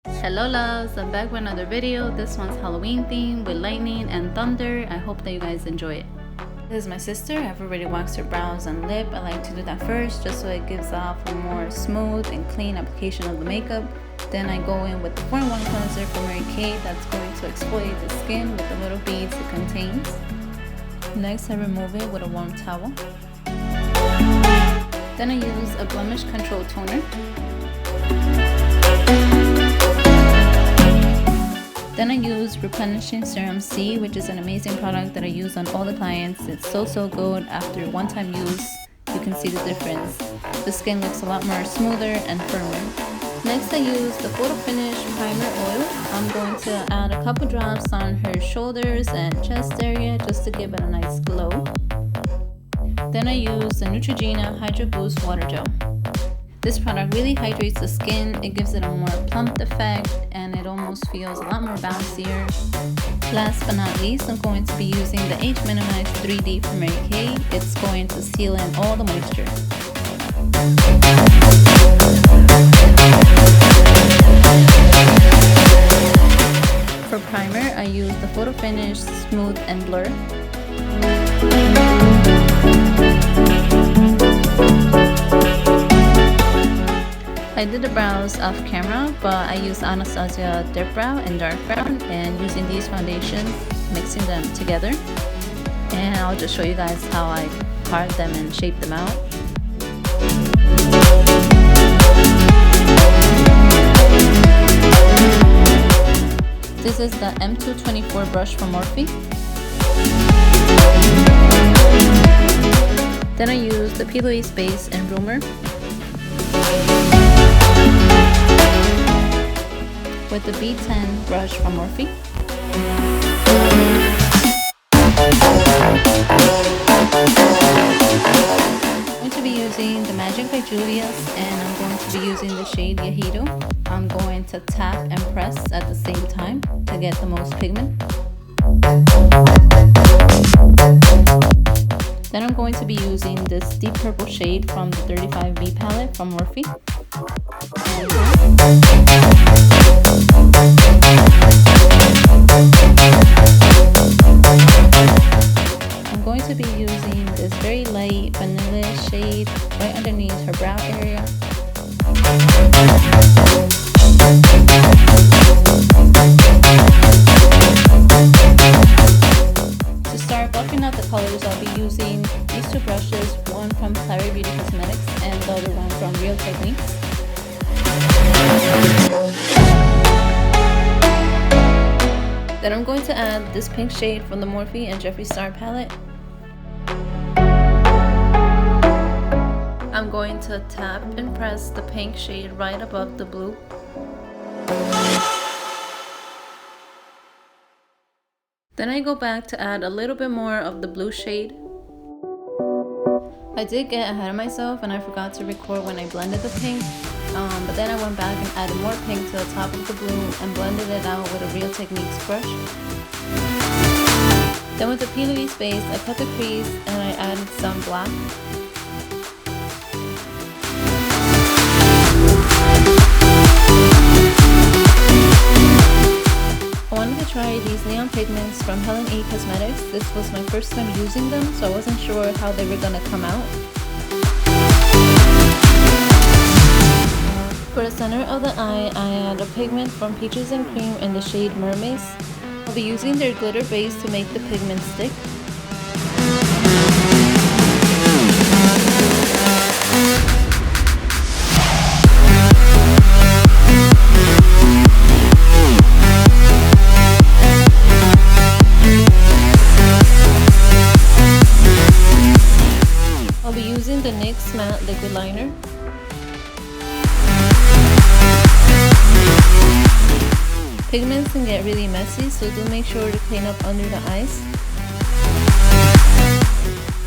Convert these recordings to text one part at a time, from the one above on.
Hello loves, I'm back with another video. This one's Halloween theme with lightning and thunder. I hope that you guys enjoy it. This is my sister. I've already waxed her brows and lip. I like to do that first just so it gives off a more smooth and clean application of the makeup. Then I go in with the 4-in-1 cleanser from Mary Kay that's going to exfoliate the skin with the little beads it contains. Next I remove it with a warm towel. Then I use a blemish control toner. Then I use Replenishing Serum C, which is an amazing product that I use on all the clients. It's so good. After one-time use, you can see the difference. The skin looks a lot more smoother and firmer. Next I use the Photo Finish Primer Oil. I'm going to add a couple drops on her shoulders and chest area just to give it a nice glow. Then I use the Neutrogena Hydro Boost Water Gel. This product really hydrates the skin, it gives it a more plumped effect, and it almost feels a lot more bouncier. Last but not least, I'm going to be using the Age Minimized 3D from Mary Kay. It's going to seal in all the moisture. For primer, I use the Photo Finish Smooth and Blur. I did the brows off camera, but I used Anastasia Dip Brow and Dark Brown, and using these foundations, mixing them together. And I'll just show you guys how I carved them and shaped them out. This is the M224 brush from Morphe. Then I used the Pillowy Space and Rumor. With the B10 brush from Morphe. I'm going to be using the Magic by Julia's, and I'm going to be using the shade Yahito. I'm going to tap and press at the same time to get the most pigment. Then I'm going to be using this deep purple shade from the 35B palette from Morphe. I'm going to be using this very light vanilla shade right underneath her brow area. To start buffing out the colors, I'll be using these two brushes, one from Clary Beauty Cosmetics and the other one from Real Techniques. Then I'm going to add this pink shade from the Morphe and Jeffree Star palette. I'm going to tap and press the pink shade right above the blue. Then I go back to add a little bit more of the blue shade. I did get ahead of myself and I forgot to record when I blended the pink. But then I went back and added more pink to the top of the blue and blended it out with a Real Techniques brush. Then with the Pillowy Space, I cut the crease and I added some black. I wanted to try these neon pigments from Helen E Cosmetics. This was my first time using them, so I wasn't sure how they were gonna come out. For the center of the eye, I add a pigment from Peaches and Cream in the shade Mermaids. I'll be using their glitter base to make the pigment stick. I'll be using the NYX Matte Liquid Liner. Pigments can get really messy, so do make sure to clean up under the eyes.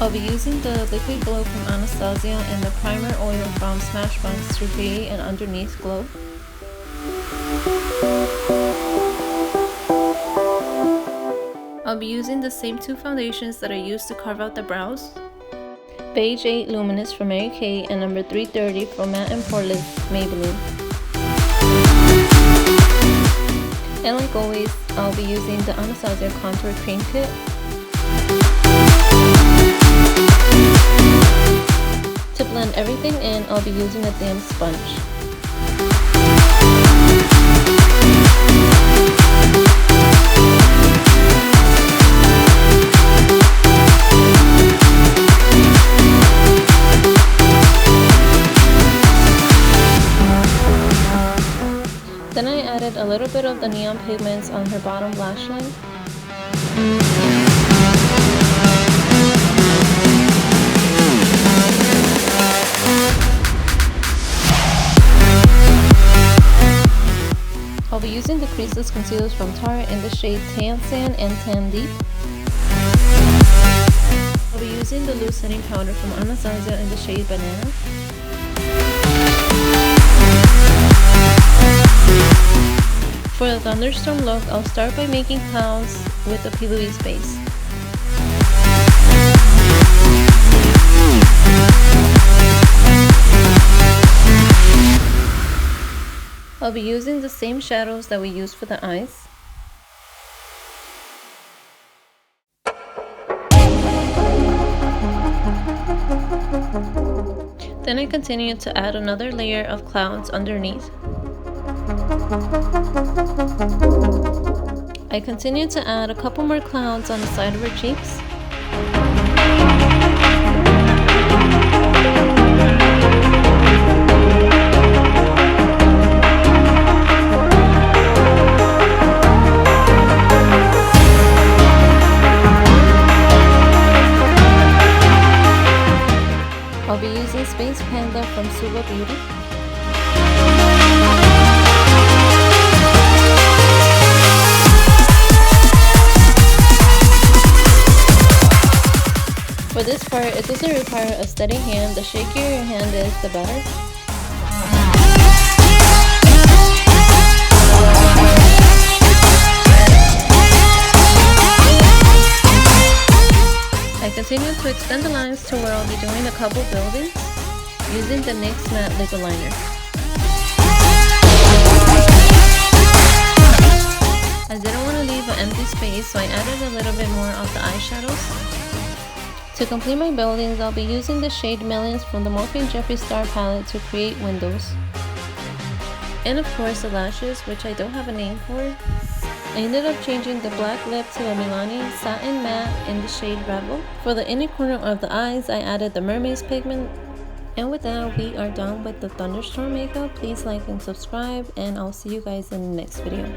I'll be using the Liquid Glow from Anastasia and the Primer Oil from Smashbox to create an underneath glow. I'll be using the same two foundations that I used to carve out the brows. Beige 8 Luminous from Mary Kay and number 330 from Matte and Poreless Maybelline. And like always, I'll be using the Anastasia Contour Cream Kit. To blend everything in, I'll be using a damp sponge. Then I added a little bit of the neon pigments on her bottom lash line. I'll be using the creaseless concealers from Tarte in the shade Tan Sand and Tan Deep. I'll be using the loose setting powder from Anastasia in the shade Banana. For the Thunderstorm look, I'll start by making clouds with the P. Louise base. I'll be using the same shadows that we used for the eyes. Then I continue to add another layer of clouds underneath. I continue to add a couple more clouds on the side of her cheeks. I'll be using Space Panda from Suva Beauty. For this part, it doesn't require a steady hand. The shakier your hand is, the better. I continue to extend the lines to where I'll be doing a couple buildings using the NYX Matte Liquid Liner. I didn't want to leave an empty space, so I added a little bit more of the eyeshadows. To complete my buildings, I'll be using the shade Millions from the Morphe Jeffree Star palette to create windows. And of course the lashes, which I don't have a name for. I ended up changing the black lip to a Milani Satin Matte in the shade Rebel. For the inner corner of the eyes, I added the Mermaid's pigment. And with that, we are done with the Thunderstorm makeup. Please like and subscribe, and I'll see you guys in the next video.